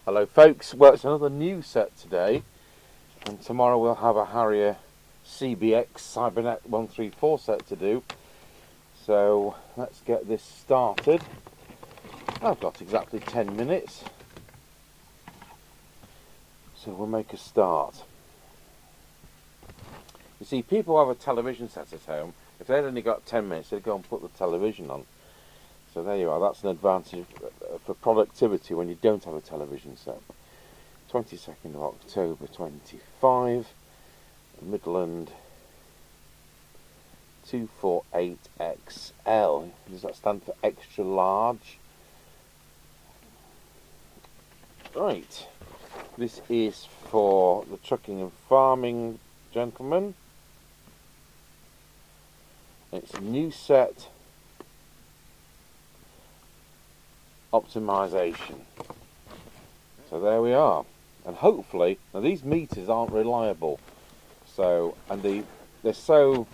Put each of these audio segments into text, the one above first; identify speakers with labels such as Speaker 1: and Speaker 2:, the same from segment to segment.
Speaker 1: Hello folks, well it's another new set today, and tomorrow we'll have a Harrier CBX Cybernet 134 set to do. So let's get this started. I've got exactly 10 minutes, so we'll make a start. You see, people have a television set at home. If they'd only got 10 minutes, they'd go and put the television on. So there you are, that's an advantage for productivity when you don't have a television set. 22nd of October 25, Midland 248XL. Does that stand for extra large? Right, this is for the trucking and farming gentlemen. It's a new set. Optimisation. So there we are, and hopefully now these meters aren't reliable, so they're so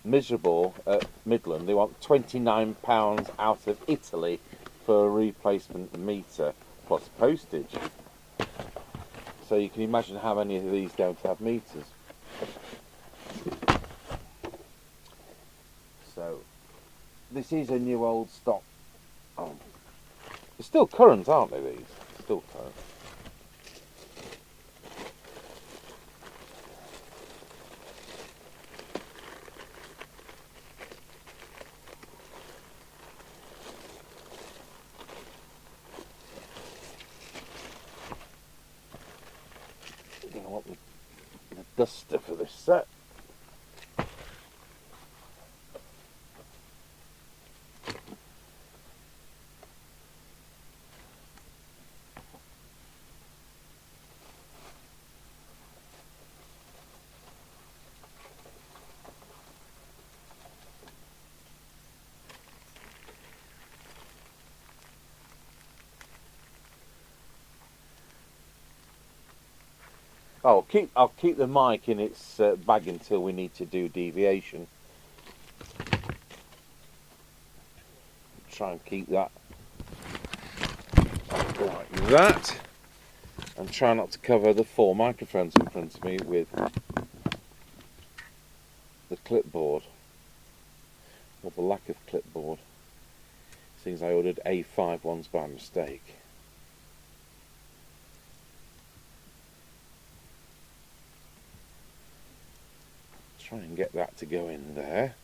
Speaker 1: miserable at Midland. They want £29 out of Italy for a replacement meter plus postage, so you can imagine how many of these don't have meters. So this is a new old stock. They're still current, aren't they, these? Still current. I'm going to want the duster for this set. Oh, I'll keep the mic in its bag until we need to do deviation. Try and keep that like that, and try not to cover the 4 microphones in front of me with the clipboard, or the lack of clipboard, since I ordered A5 ones by mistake. Try and get that to go in there.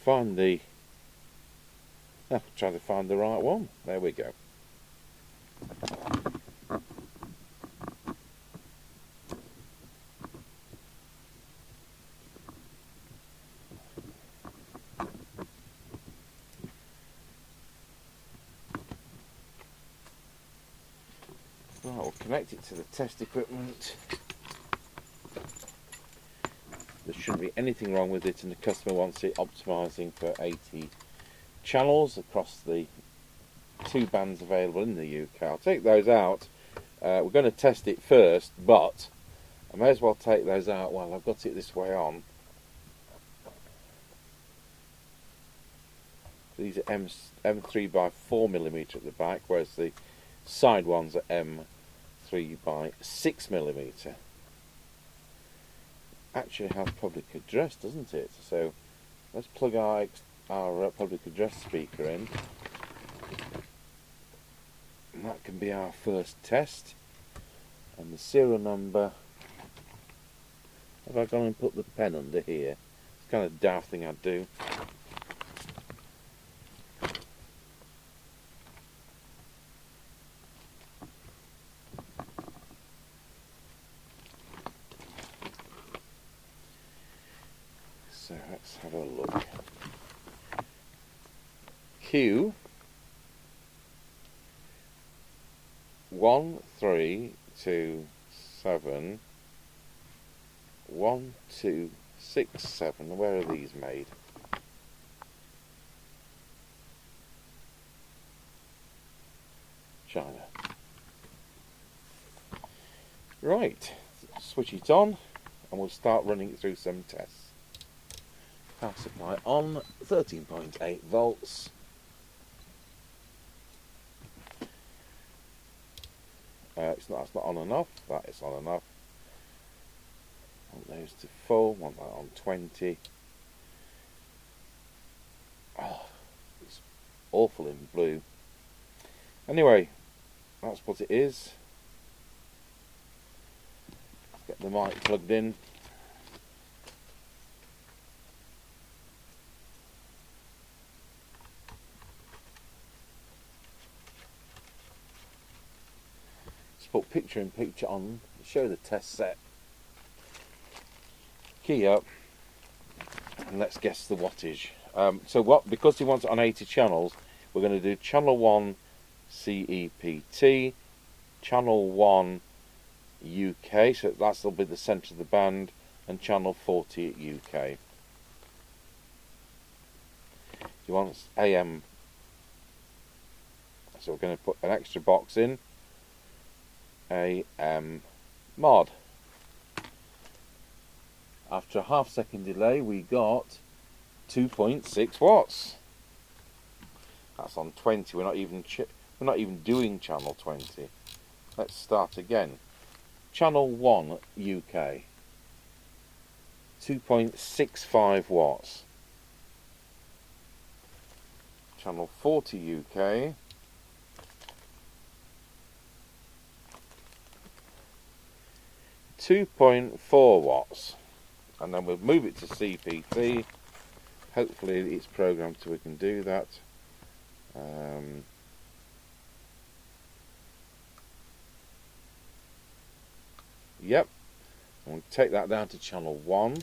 Speaker 1: Find the... I'll try to find the right one. There we go. Right, we'll connect it to the test equipment. There shouldn't be anything wrong with it, and the customer wants it optimising for 80 channels across the 2 bands available in the UK. I'll take those out. We're going to test it first, but I may as well take those out while I've got it this way on. These are M3 by 4mm at the back, whereas the side ones are M3 by 6mm. Actually has public address, doesn't it? So let's plug our public address speaker in, and that can be our first test. And the serial number, have I gone and put the pen under here? It's kind of a daft thing I'd do. So let's have a look. Q 1327 1267. Where are these made? China. Right, switch it on and we'll start running it through some tests. Power supply on, 13.8 volts. That's not on enough, that is on enough. Want those to full, want that on 20. Oh, it's awful in blue. Anyway, that's what it is. Let's get the mic plugged in. Let's put picture in picture on, show the test set. Key up, and let's guess the wattage. Because he wants it on 80 channels, we're going to do channel 1 CEPT, channel 1 UK, so that'll be the centre of the band, and channel 40 UK. He wants AM, so we're going to put an extra box in, AM mod. After a half-second delay, we got 2.6 watts. That's on 20. We're not even doing channel 20. Let's start again. Channel 1 UK. 2.65 watts. Channel 40 UK. 2.4 watts. And then we'll move it to CPT. Hopefully it's programmed so we can do that. Yep. And we'll take that down to channel 1.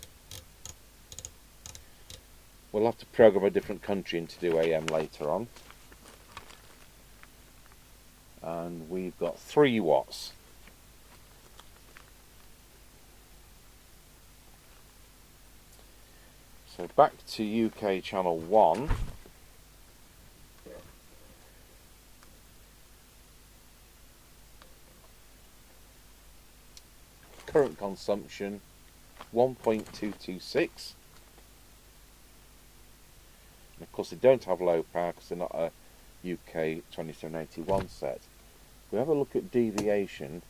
Speaker 1: We'll have to program a different country in to do AM later on. And we've got 3 watts. So back to UK channel 1. Current consumption 1.226. And of course they don't have low power because they're not a UK 2781 set. If we have a look at deviation,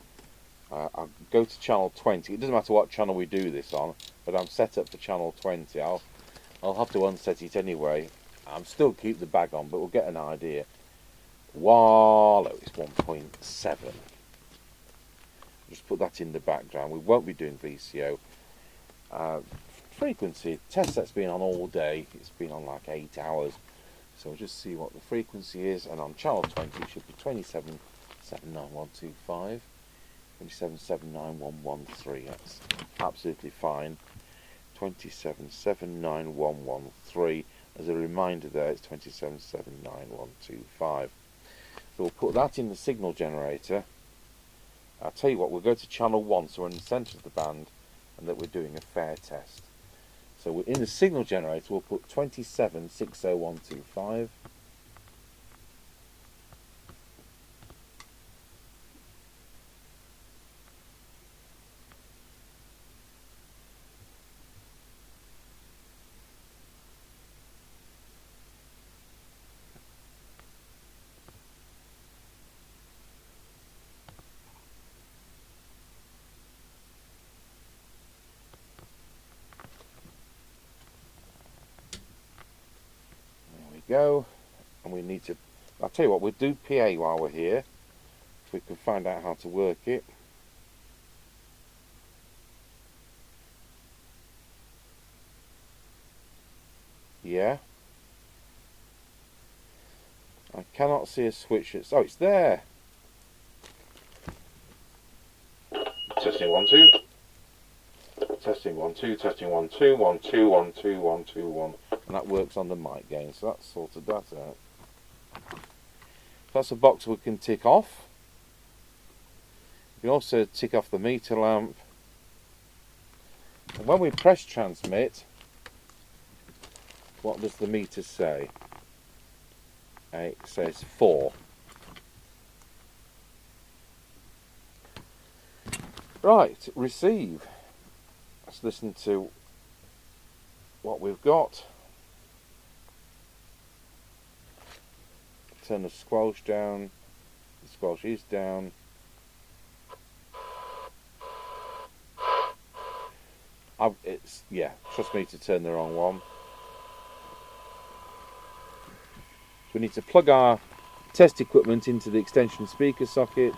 Speaker 1: I'll go to channel 20. It doesn't matter what channel we do this on, but I'm set up for channel 20. I'll have to unset it anyway. I'm still keep the bag on, but we'll get an idea. Wallow, it's 1.7. Just put that in the background. We won't be doing VCO. Frequency, test set's been on all day. It's been on like 8 hours. So we'll just see what the frequency is. And on channel 20 it should be 27.79125. 27.79113. That's absolutely fine. 27.79113. As a reminder there, it's 27.79125. So we'll put that in the signal generator. I'll tell you what, we'll go to channel 1, so we're in the centre of the band, and that we're doing a fair test. So we're in the signal generator, we'll put 27.60125. Go, and we need to, I'll tell you what, we'll do PA while we're here, if we can find out how to work it. Yeah, I cannot see a switch. Oh, it's there. Testing 1 2. Testing 1 2. Testing 1 2. 1 2 1 2 1 2 1. And that works on the mic gain, so that's sorted that out. That's a box we can tick off. We can also tick off the meter lamp. And when we press transmit, what does the meter say? It says 4. Right, receive. Let's listen to what we've got. Turn the squelch down. The squelch is down. Trust me to turn the wrong one. So we need to plug our test equipment into the extension speaker socket.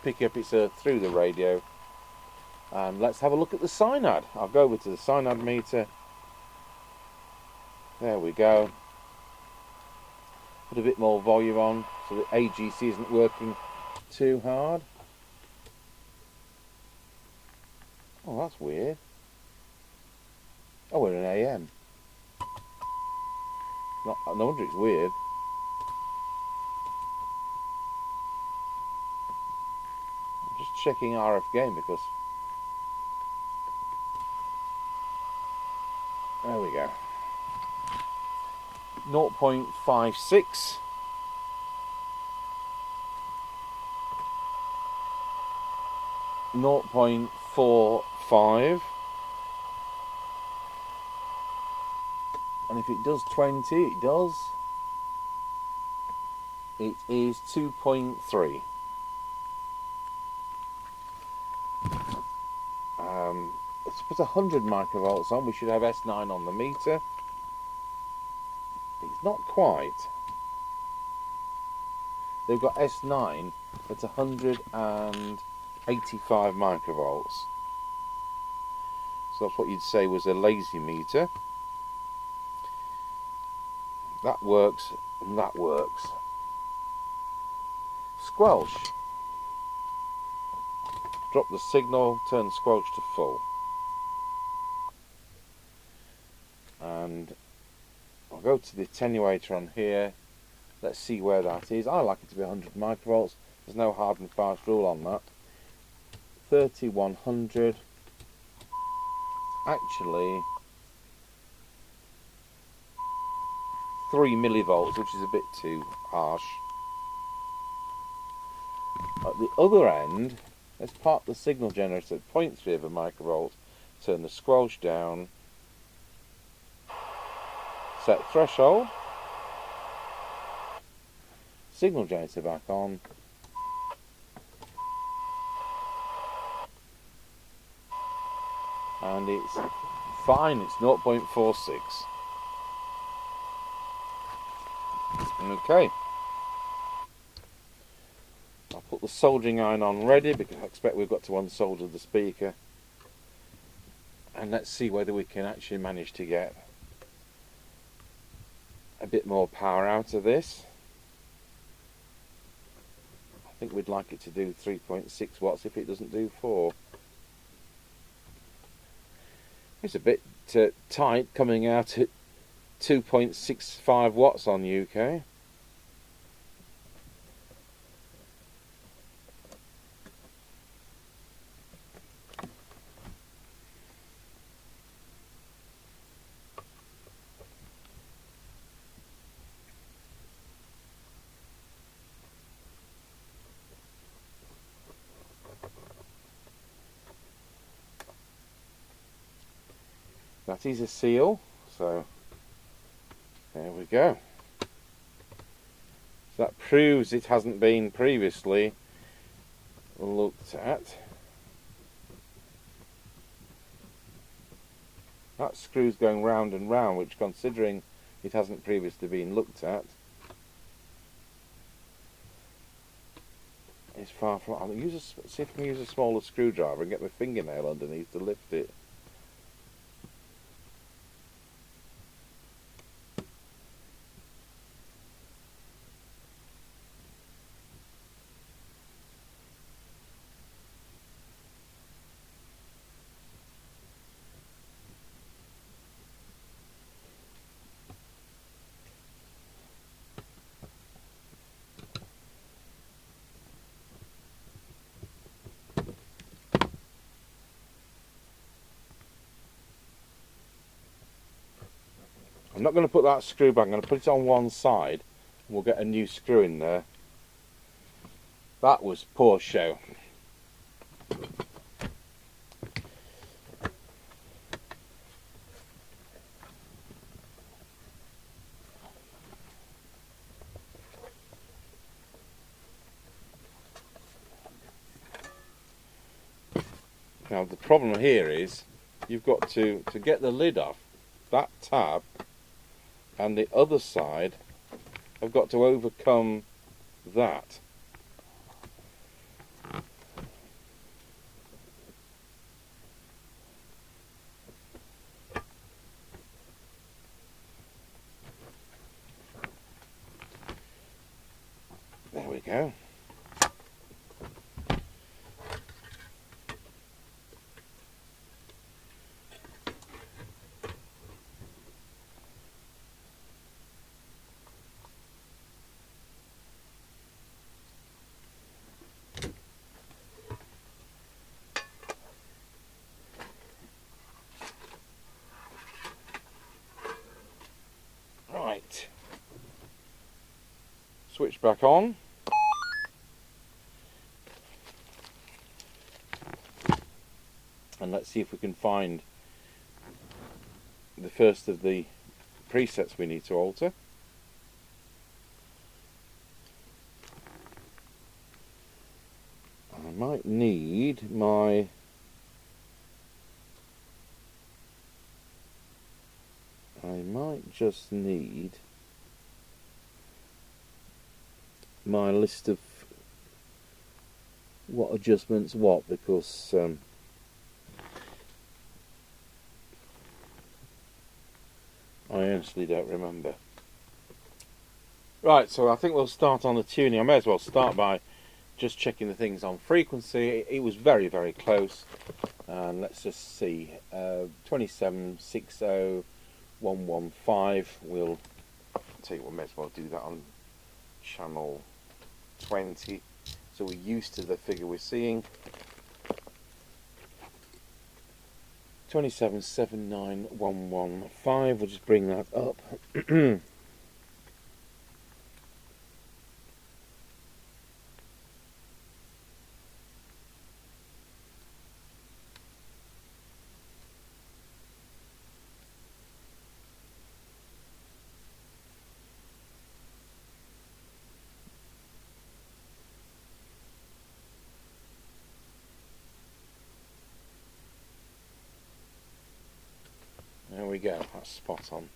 Speaker 1: Pick up it's through the radio, and let's have a look at the synad. I'll go over to the synad meter. There we go. Put a bit more volume on so the AGC isn't working too hard. Oh, that's weird. Oh, we're in AM. No wonder it's weird. I'm just checking RF gain because... There we go. 0.56. 0.45. And if it does 20, it does. It is 2.3. Let's put 100 microvolts on. We should have S9 on the meter. It's not quite. They've got S9 at 185 microvolts. So that's what you'd say was a lazy meter. That works, and that works. Squelch. Drop the signal, turn the squelch to full. And I'll go to the attenuator on here. Let's see where that is. I like it to be 100 microvolts. There's no hard and fast rule on that. 3100. Actually, 3 millivolts, which is a bit too harsh. At the other end, let's park the signal generator at 0.3 of a microvolt. Turn the squelch down. Set threshold. Signal generator back on. And it's fine, it's 0.46. Okay. I'll put the soldering iron on ready because I expect we've got to unsolder the speaker. And let's see whether we can actually manage to get a bit more power out of this. I think we'd like it to do 3.6 watts if it doesn't do 4. It's a bit tight coming out at 2.65 watts on UK. That is a seal, so there we go. So that proves it hasn't been previously looked at. That screw's going round and round, which, considering it hasn't previously been looked at, is far from... I'll see if I can use a smaller screwdriver and get my fingernail underneath to lift it. not going to put that screw back, I'm going to put it on one side and we'll get a new screw in there. That was poor show. Now the problem here is you've got to get the lid off, that tab and the other side have got to overcome that. There we go. Right. Switch back on. And let's see if we can find the first of the presets we need to alter. I might need my just need my list of what adjustments what, because I honestly don't remember. Right, so I think we'll start on the tuning. I may as well start by just checking the things on frequency. It was very, very close. And let's just see. 2760.115. We'll tell you what, we may as well do that on channel 20. So we're used to the figure we're seeing. 2779.115. We'll just bring that up. There we go, that's spot on.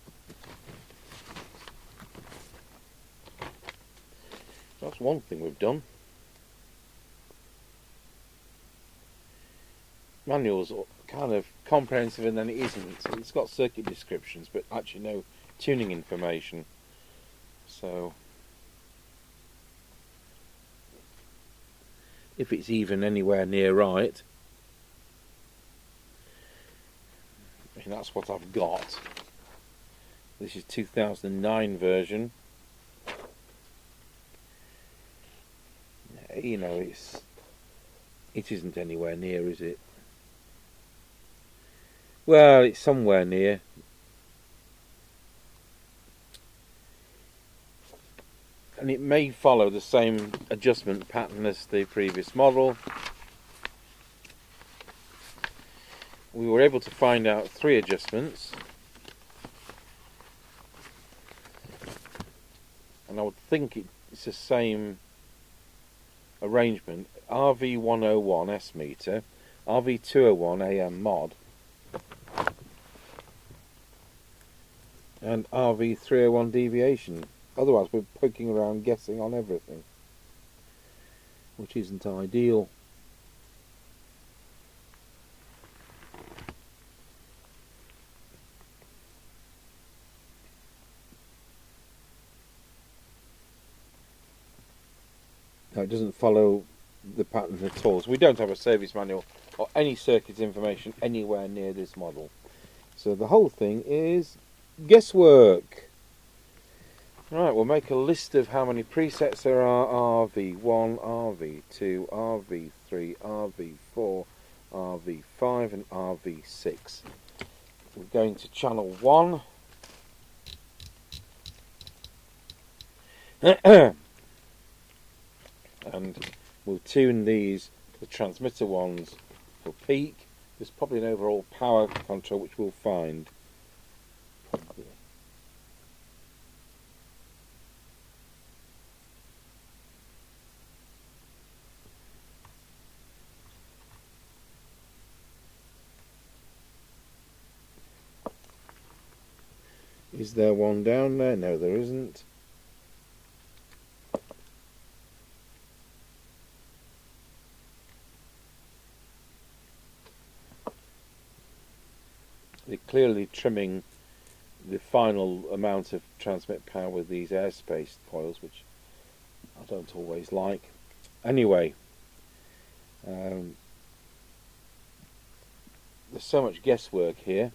Speaker 1: That's one thing we've done. Manual's kind of comprehensive and then it isn't. It's got circuit descriptions but actually no tuning information. So if it's even anywhere near right, and that's what I've got. This is 2009 version. You know, it isn't anywhere near, is it? Well, it's somewhere near. And it may follow the same adjustment pattern as the previous model. We were able to find out 3 adjustments, and I would think it's the same arrangement. RV101 S meter, RV201 AM mod, and RV301 deviation. Otherwise we're poking around guessing on everything, which isn't ideal. Now, it doesn't follow the pattern at all. So we don't have a service manual or any circuit information anywhere near this model. So the whole thing is guesswork. Right, we'll make a list of how many presets there are. RV1, RV2, RV3, RV4, RV5 and RV6. We're going to channel 1. And we'll tune these, the transmitter ones, for peak. There's probably an overall power control which we'll find. Probably. Is there one down there? No, there isn't. They're clearly trimming the final amount of transmit power with these airspace coils, which I don't always like. Anyway, there's so much guesswork here.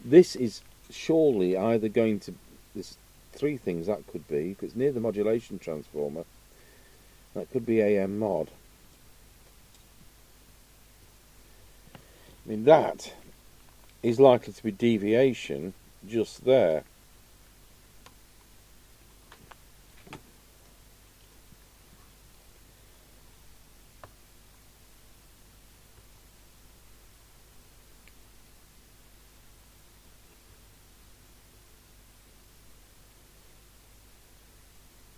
Speaker 1: This is surely either going to... There's three things that could be. If it's near the modulation transformer, that could be AM mod. I mean, that is likely to be deviation just there.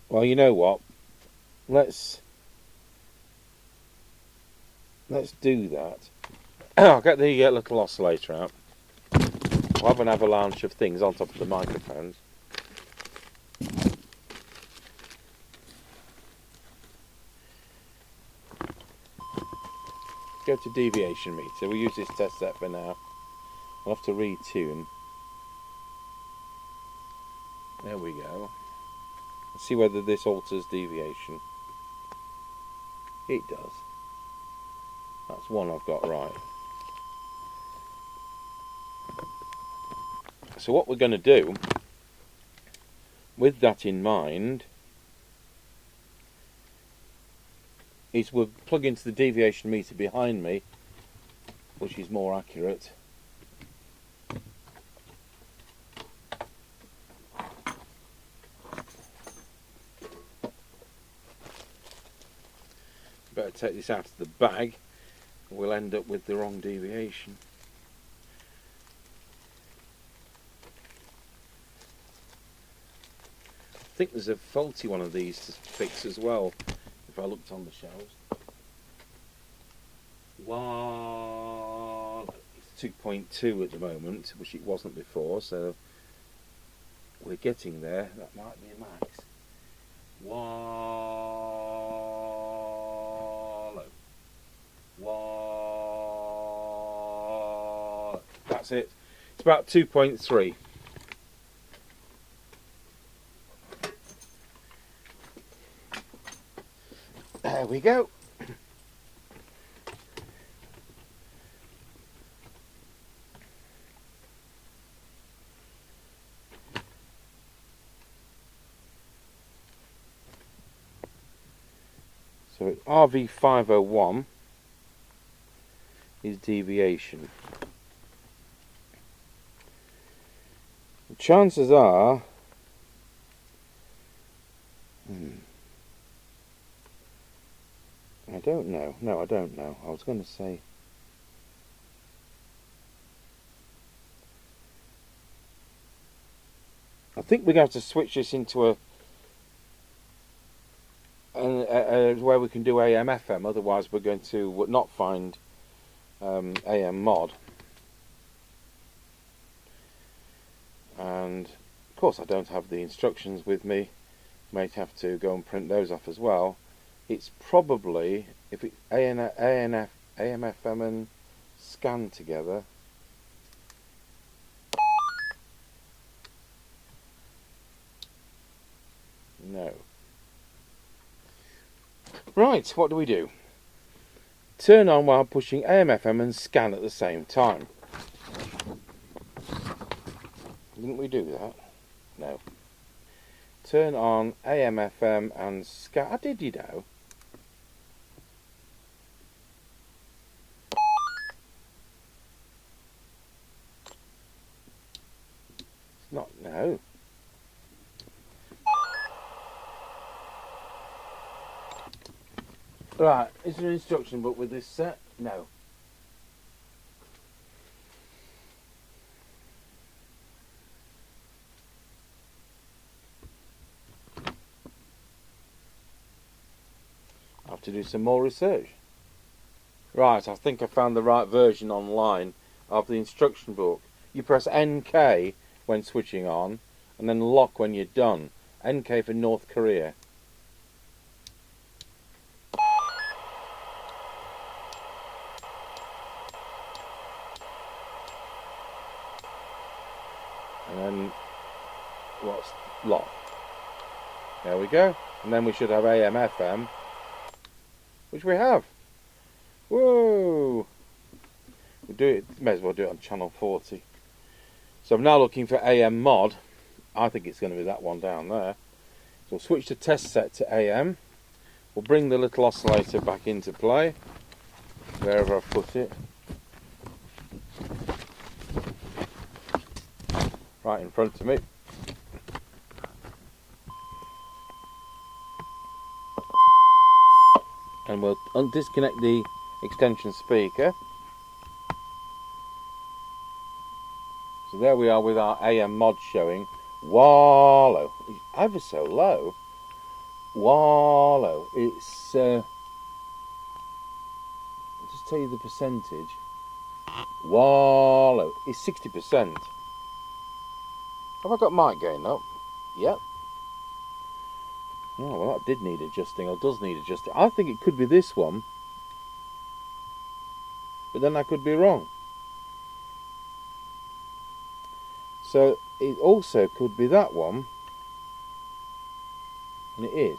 Speaker 1: Well, you know what? Let's do that. I'll get the little oscillator out. I'll have an avalanche of things on top of the microphones. Go to deviation meter. We'll use this test set for now. I'll have to retune. There we go. Let's see whether this alters deviation. It does. That's one I've got right. So what we're going to do, with that in mind, is we'll plug into the deviation meter behind me, which is more accurate. Better take this out of the bag, or we'll end up with the wrong deviation. I think there's a faulty one of these to fix as well, if I looked on the shelves. Well, it's 2.2 at the moment, which it wasn't before, so we're getting there. That might be a max. That's it. It's about 2.3. There we go. So it's RV501 is deviation. The chances are I don't know. No, I don't know. I was going to say I think we're going to have to switch this into a where we can do AM FM, otherwise we're going to not find AM mod. And of course I don't have the instructions with me, might have to go and print those off as well. It's probably, if it's AM FM and scan together, no. Right, what do we do? Turn on while pushing AM FM and scan at the same time. Didn't we do that? No. Turn on AM FM and scan. I did, you know. It's not, no. Right, is there an instruction book with this set? No. I have to do some more research. Right, I think I found the right version online of the instruction book. You press NK when switching on, and then lock when you're done. NK for North Korea. And then what's lock? There we go. And then we should have AM FM, which we have. Whoa! We'll do it. May as well do it on channel 40. So I'm now looking for AM mod. I think it's going to be that one down there. So we'll switch the test set to AM. We'll bring the little oscillator back into play, wherever I've put it. Right in front of me. And we'll disconnect the extension speaker. So there we are with our AM mod showing. Wallow. It's ever so low. Wallow. It's I'll just tell you the percentage. Wallow. It's 60%. Have I got mic gain up? Yep. Oh, well, that did need adjusting, or does need adjusting. I think it could be this one, but then I could be wrong. So it also could be that one, and it is.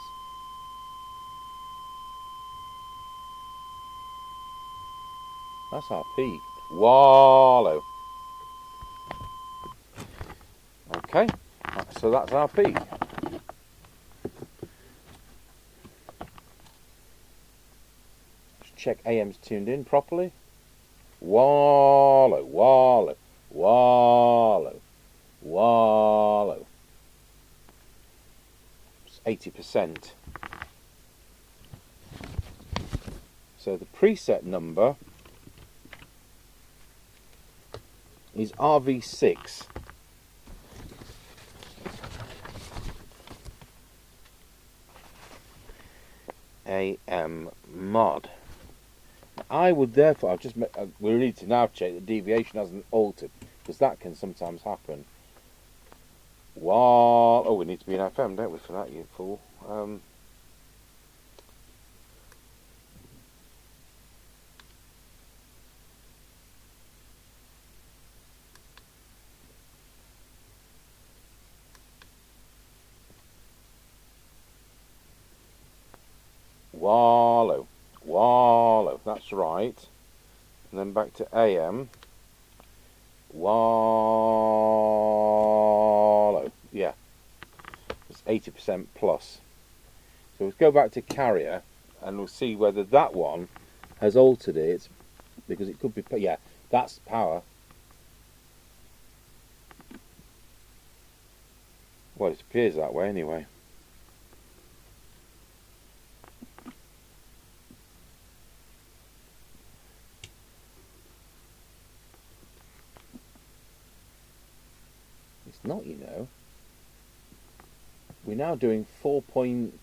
Speaker 1: That's our peak. Wallow. Okay, so that's our peak. Just check AM's tuned in properly. Wallow, wallow, wallow, wallow. It's 80%. So the preset number is RV6. AM mod. I would therefore, we need to now check the deviation hasn't altered, because that can sometimes happen. Oh, we need to be in FM, don't we, for that, you fool? Wallow, wallow, that's right. And then back to AM. Wallow, yeah. It's 80% plus. So let's go back to carrier and we'll see whether that one has altered it, because it could be, yeah, that's power. Well, it appears that way anyway. It's not, you know. We're now doing 4 point...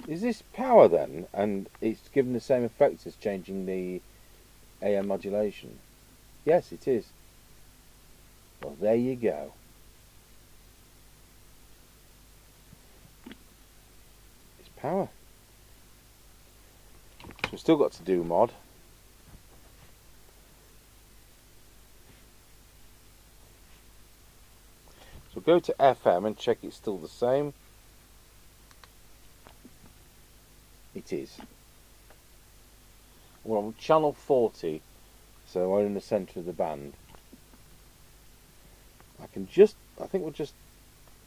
Speaker 1: Is this power then? And it's given the same effect as changing the AM modulation? Yes, it is. Well, there you go. It's power. So we've still got to do mod. So go to FM and check it's still the same. It is. We're on channel 40, so we're in the centre of the band. I think we'll just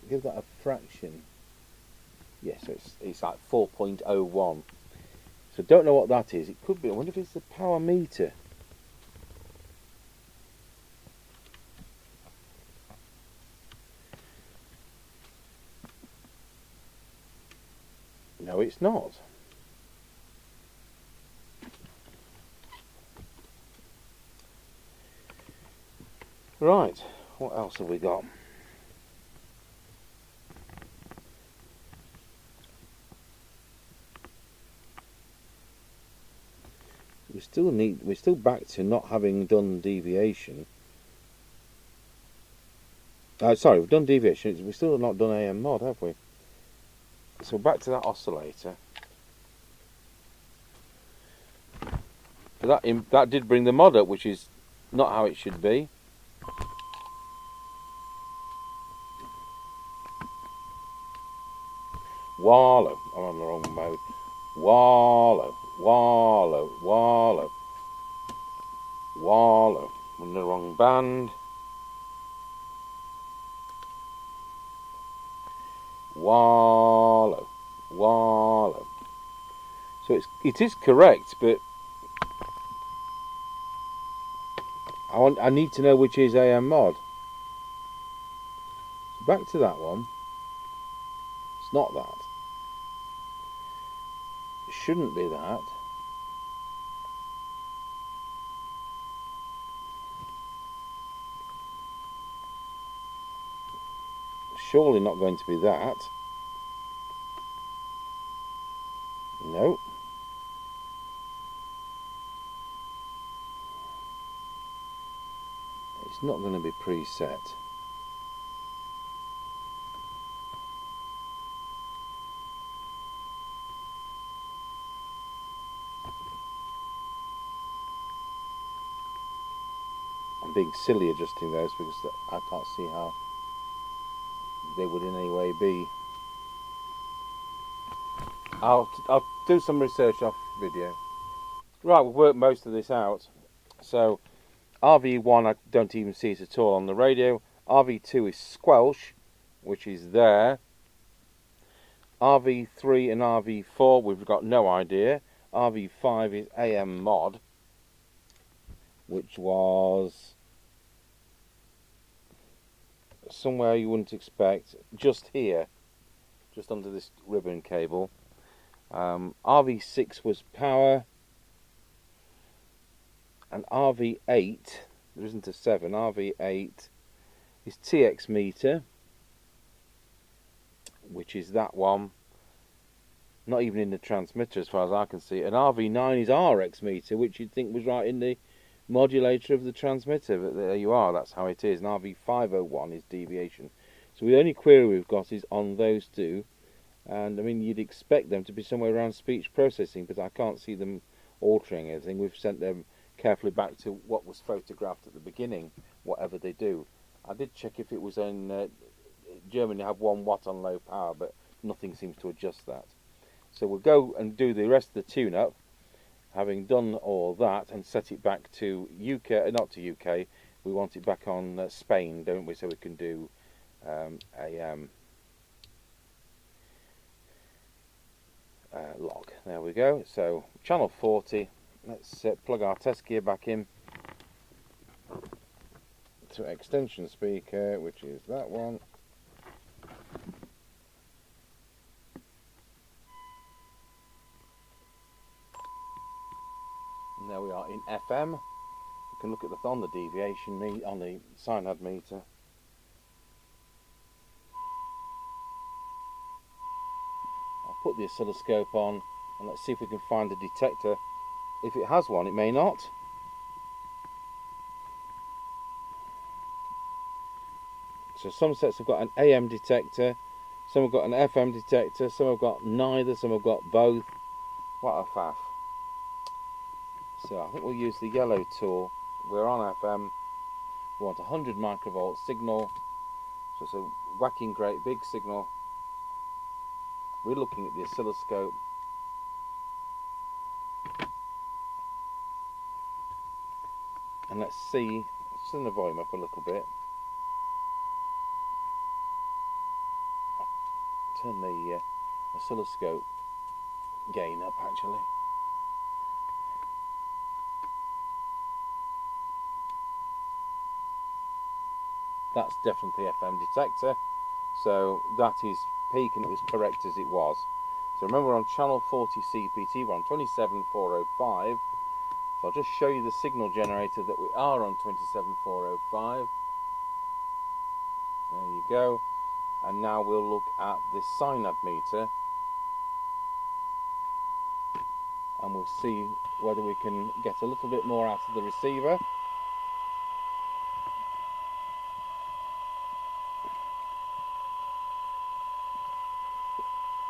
Speaker 1: give that a fraction. Yes, yeah, so it's like 4.01. So don't know what that is. It could be, I wonder if it's the power meter. No, it's not. Right, what else have we got? We're still back to not having done deviation. Sorry, we've done deviation, we've still not done AM mod, have we? So back to that oscillator. So that did bring the mod up, which is not how it should be. Wallow. I'm on the wrong mode. Wallow, wallow, wallow, wallow. I'm in the wrong band. Wallow, wallow. So it is correct, but I need to know which is AM mod. So back to that one. It's not that. It shouldn't be that. Surely not going to be that. No. It's not going to be preset. I'm being silly adjusting those because I can't see how they would in any way be. I'll do some research off video. Right, we've worked most of this out. So RV1 I don't even see it at all on the radio. RV2 is squelch, which is there. RV3 and RV4 we've got no idea. RV5 is AM mod, which was somewhere you wouldn't expect, just here, just under this ribbon cable. RV6 was power, and RV8, there isn't a 7, RV8 is TX meter, which is that one, not even in the transmitter as far as I can see, and RV9 is RX meter, which you'd think was right in the modulator of the transmitter, but there you are, that's how it is. And RV501 is deviation. So the only query we've got is on those two, and I mean you'd expect them to be somewhere around speech processing, but I can't see them altering anything. We've sent them carefully back to what was photographed at the beginning, whatever they do. I did check if it was in Germany have 1 watt on low power, but nothing seems to adjust that. So we'll go and do the rest of the tune-up, having done all that, and set it back to UK, not to UK, we want it back on Spain, don't we, so we can do log. There we go. So channel 40, let's plug our test gear back in to extension speaker, which is that one. And there we are in FM. You can look at on the deviation, on the synod meter. I'll put the oscilloscope on and let's see if we can find a detector. If it has one, it may not. So some sets have got an AM detector, some have got an FM detector, some have got neither, some have got both. What a faff. So I think we'll use the yellow tool. We're on FM. We want a 100 microvolt signal. So it's a whacking great big signal. We're looking at the oscilloscope. And let's see, let's turn the volume up a little bit. Turn the oscilloscope gain up actually. That's definitely FM detector. So that is peak and it was correct as it was. So remember we're on channel 40 CPT, we're on 27405. So I'll just show you the signal generator that we are on 27405. There you go. And now we'll look at the synod meter, and we'll see whether we can get a little bit more out of the receiver.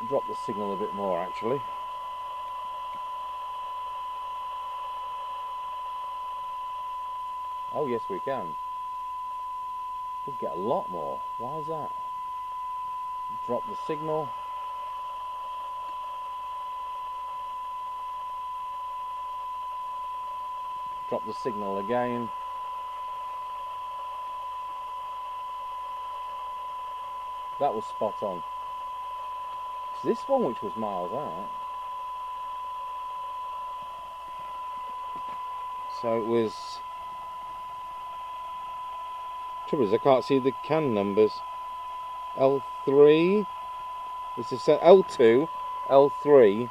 Speaker 1: Drop the signal a bit more actually. Oh yes, we can. Could get a lot more. Why is that? Drop the signal. Drop the signal again. That was spot on. It's this one which was miles out. So it was... Trouble is I can't see the CAN numbers. L3, this is L2, L3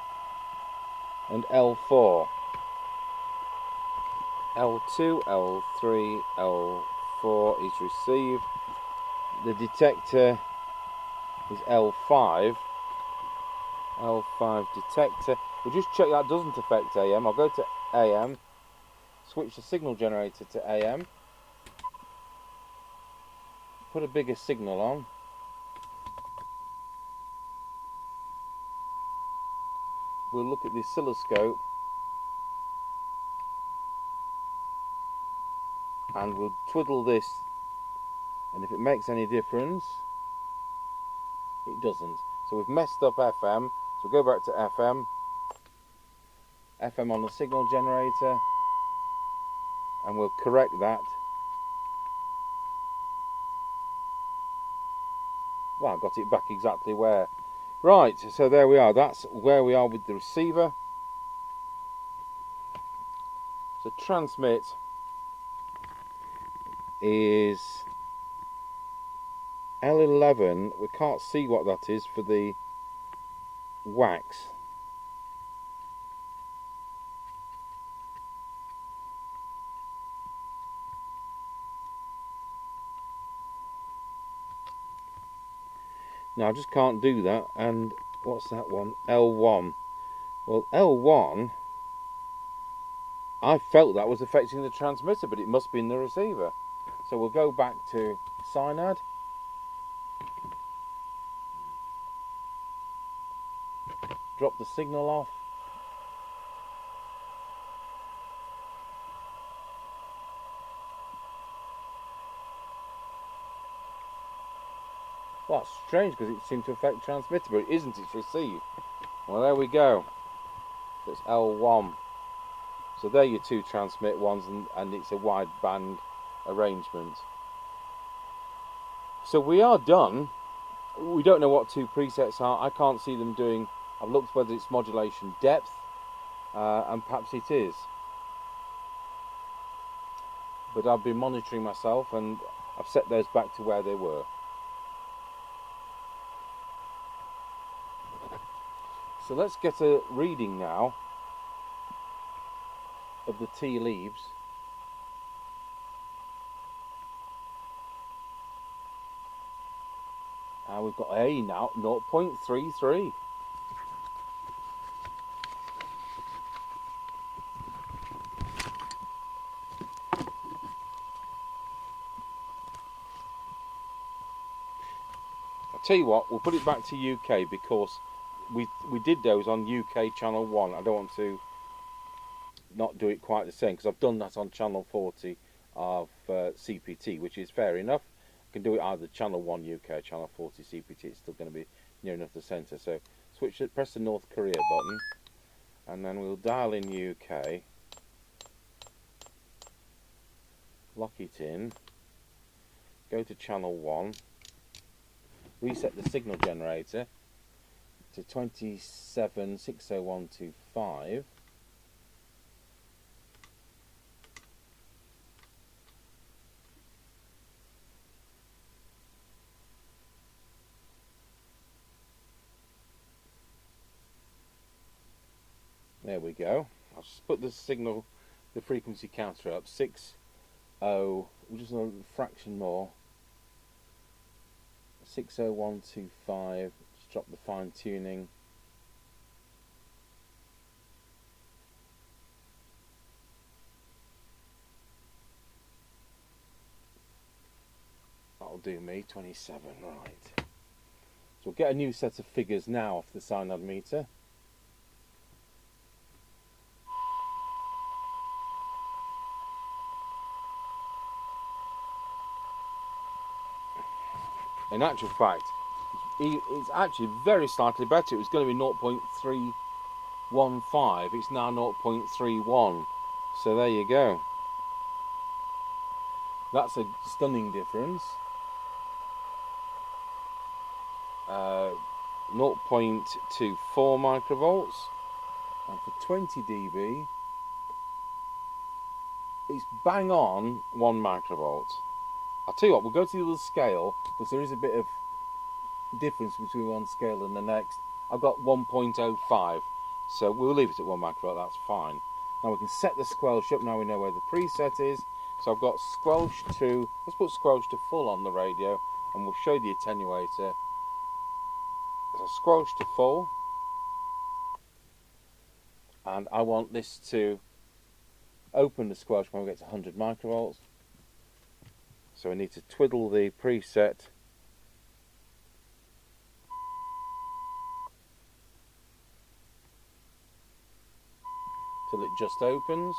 Speaker 1: and L4. L2, L3, L4 is received. The detector is L5. L5 detector. We'll just check that doesn't affect AM. I'll go to AM, switch the signal generator to AM, put a bigger signal on. We'll look at the oscilloscope and we'll twiddle this, and if it makes any difference, it doesn't. So we've messed up FM, so we'll go back to FM. FM on the signal generator, and we'll correct that. Well, I got it back exactly where. Right, so there we are. That's where we are with the receiver. So transmit is L11. We can't see what that is for the wax. Now I just can't do that. And what's that one? L1. Well, L1, I felt that was affecting the transmitter, but it must be in the receiver. So we'll go back to synod. Drop the signal off. Well, that's strange because it seemed to affect transmitter, but it isn't, it's received. Well, there we go. So it's L1. So there are your two transmit ones, and it's a wide band arrangement. So we are done. We don't know what two presets are. I can't see them doing. I've looked whether it's modulation depth, and perhaps it is. But I've been monitoring myself and I've set those back to where they were. So let's get a reading now of the tea leaves. And we've got A now, 0.33. I'll tell you what, we'll put it back to UK because we did those on UK channel 1. I don't want to not do it quite the same because I've done that on channel 40 of CPT, which is fair enough. I can do it either channel 1 UK, channel 40 CPT. It's still going to be near enough the centre. So switch it, press the North Korea button, and then we'll dial in UK, lock it in, go to channel 1, reset the signal generator to 2760125. There we go. I'll just put the signal the frequency counter up. 60, we'll just a fraction more. 60125. Just drop the fine tuning. That'll do me. 27. Right. So we'll get a new set of figures now off the synod meter. In actual fact, it's actually very slightly better. It was going to be 0.315. It's now 0.31. So there you go. That's a stunning difference. 0.24 microvolts. And for 20 dB, it's bang on 1 microvolt. I'll tell you what, we'll go to the other scale, because there is a bit of difference between one scale and the next. I've got 1.05, so we'll leave it at 1 microvolt, that's fine. Now we can set the squelch up, now we know where the preset is. So I've got squelch to, let's put squelch to full on the radio, and we'll show the attenuator. So squelch to full, and I want this to open the squelch when we get to 100 microvolts. So we need to twiddle the preset till it just opens.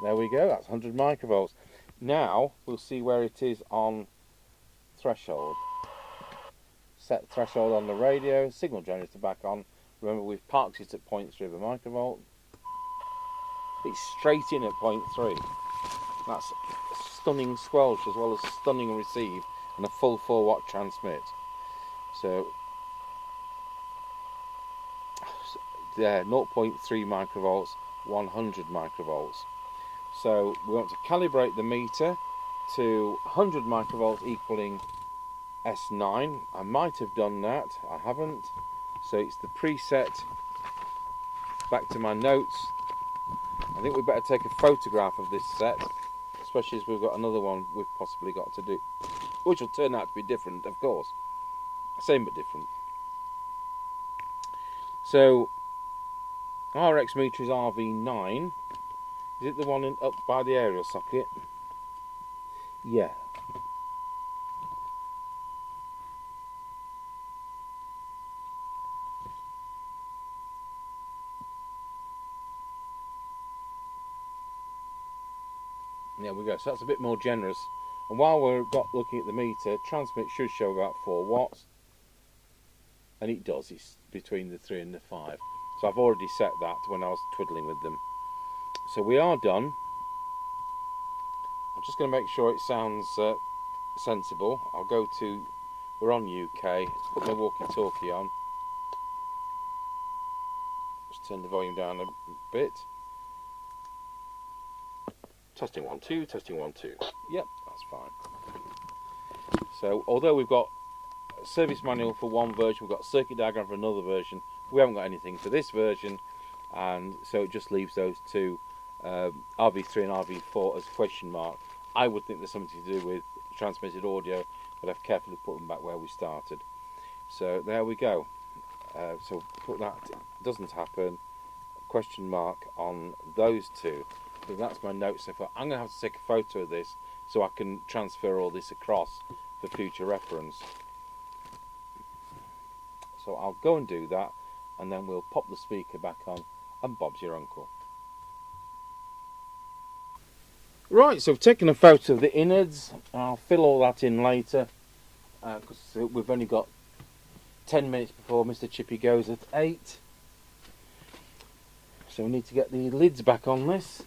Speaker 1: There we go, that's 100 microvolts. Now we'll see where it is on threshold. Set threshold on the radio, signal generator back on. Remember, we've parked it at 0.3 of a microvolt. It's straight in at 0.3. That's a stunning squelch as well as stunning receive and a full 4-watt transmit. So there, 0.3 microvolts, 100 microvolts. So we want to calibrate the meter to 100 microvolts equaling S9. I might have done that, I haven't. So it's the preset. Back to my notes. I think we better take a photograph of this set, especially as we've got another one we've possibly got to do, which will turn out to be different, of course. Same but different. So RX meter is RV9. Is it the one up by the aerial socket? Yeah. There we go, so that's a bit more generous. And while we're looking at the meter, transmit should show about 4 watts. And it does, it's between the 3 and the 5. So I've already set that when I was twiddling with them. So we are done. I'm just going to make sure it sounds sensible. I'll go to, we're on UK, let's put my walkie-talkie on. Just turn the volume down a bit. Testing 1 2, testing 1 2. Yep, that's fine. So although we've got a service manual for one version, we've got a circuit diagram for another version, we haven't got anything for this version, and so it just leaves those two, RV3 and RV4 as question mark. I would think there's something to do with transmitted audio, but I've carefully put them back where we started. So there we go. So put that, doesn't happen, question mark on those two. So that's my notes so far. I'm going to have to take a photo of this so I can transfer all this across for future reference. So I'll go and do that, and then we'll pop the speaker back on, and Bob's your uncle. Right, so I've taken a photo of the innards. I'll fill all that in later, because we've only got 10 minutes before Mr. Chippy goes at 8. So we need to get the lids back on this.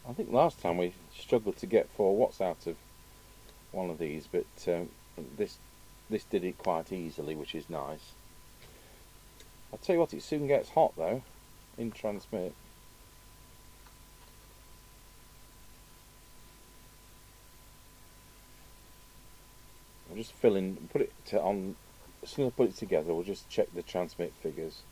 Speaker 1: I think last time we struggled to get 4 watts out of one of these, but this did it quite easily, which is nice. I'll tell you what, it soon gets hot though in transmit. just fill in, put it on. As soon as I put it together, we'll just check the transmit figures.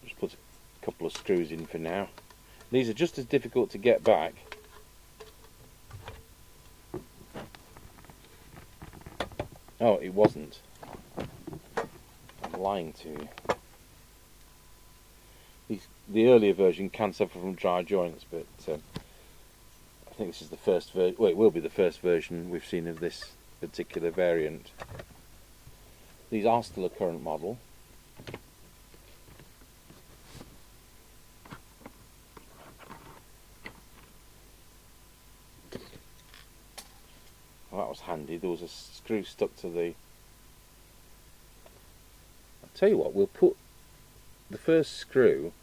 Speaker 1: Just put a couple of screws in for now. These are just as difficult to get back. Oh, it wasn't. I'm lying to you. The earlier version can suffer from dry joints, but I think this is the first version. Well, it will be the first version we've seen of this particular variant. These are still a current model. Well, that was handy. There was a screw stuck to the... I'll tell you what, we'll put the first screw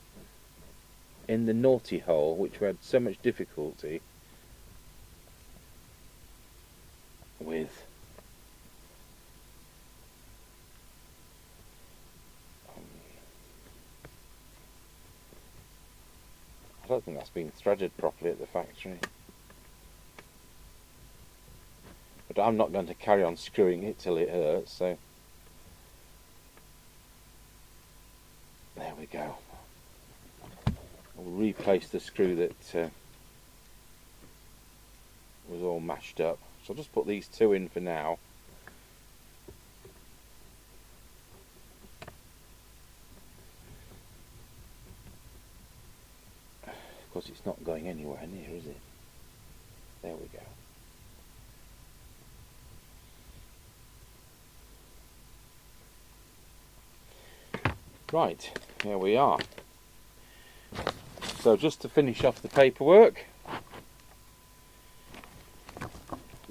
Speaker 1: in the naughty hole, which we had so much difficulty with. I don't think that's been threaded properly at the factory. But I'm not going to carry on screwing it till it hurts, so there we go. We'll replace the screw that was all mashed up. So I'll just put these two in for now. Of course, it's not going anywhere near, is it? There we go. Right, here we are. So just to finish off the paperwork,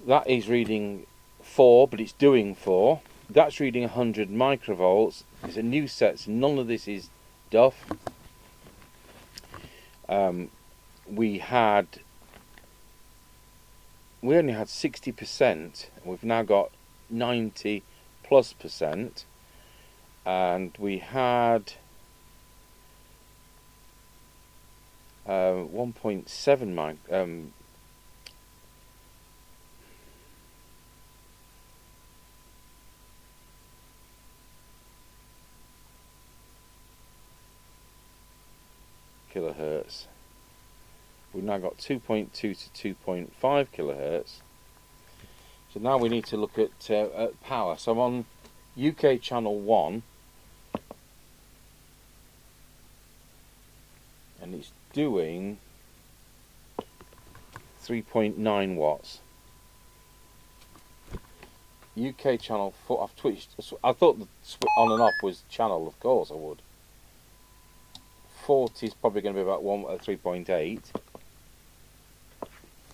Speaker 1: that is reading 4, but it's doing 4. That's reading 100 microvolts. It's a new set, so none of this is duff. We only had 60%. We've now got 90+%, and we had 1.7 kilohertz. We've now got 2.2 to 2.5 kilohertz. So now we need to look at power. So I'm on UK channel 1, and it's doing 3.9 watts. UK channel 4, I've twitched. I thought the on and off was channel, of course I would. 40 is probably going to be about 3.8.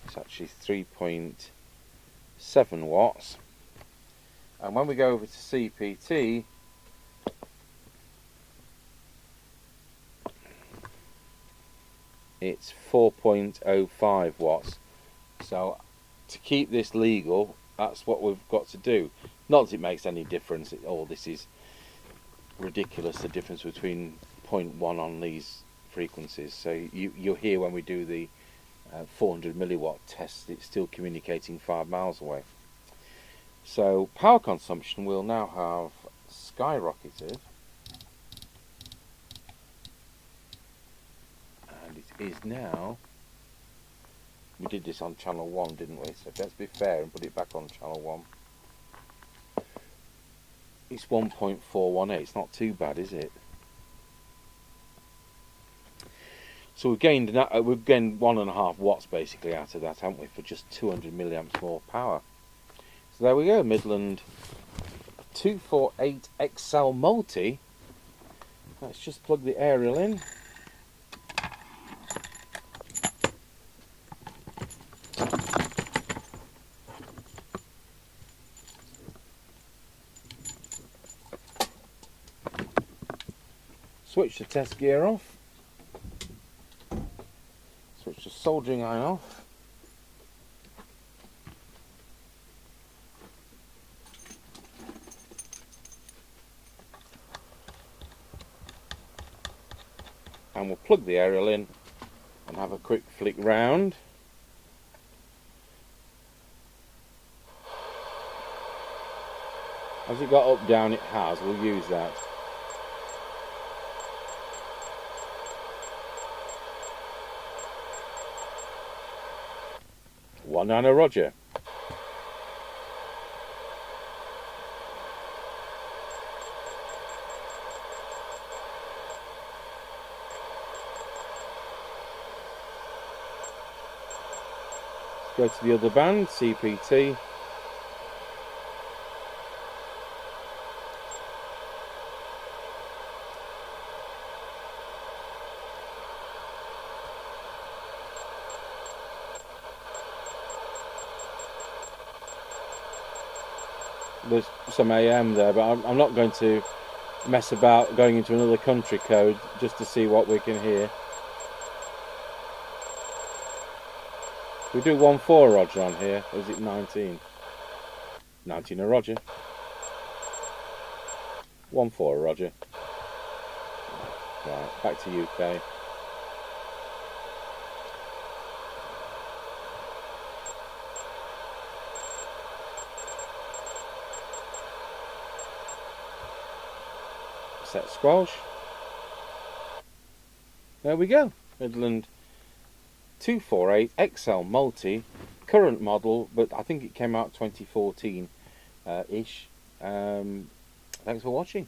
Speaker 1: It's actually 3.7 watts. And when we go over to CPT, it's 4.05 watts. So to keep this legal, that's what we've got to do. Not that it makes any difference. This is ridiculous, the difference between 0.1 on these frequencies. So you'll hear when we do the 400 milliwatt test, it's still communicating 5 miles away. So power consumption will now have skyrocketed, and it is now, we did this on channel 1, didn't we? So let's be fair and put it back on channel 1. It's 1.418. It's not too bad, is it? So we've gained 1.5 watts basically out of that, haven't we, for just 200 milliamps more power. So there we go, Midland 248 XL Multi. Let's just plug the aerial in. Switch the test gear off. Switch the soldering iron off. and we'll plug the aerial in and have a quick flick round. Has it got up down? It has. We'll use that. One nano Roger. Go to the other band, CPT. There's some AM there, but I'm not going to mess about going into another country code just to see what we can hear. We do 1-4 Roger on here, or is it 19? 19 a Roger. 1-4 Roger. Right, back to UK. Set squelch. There we go. Midland 248 XL Multi, current model, but I think it came out 2014 ish. Thanks for watching.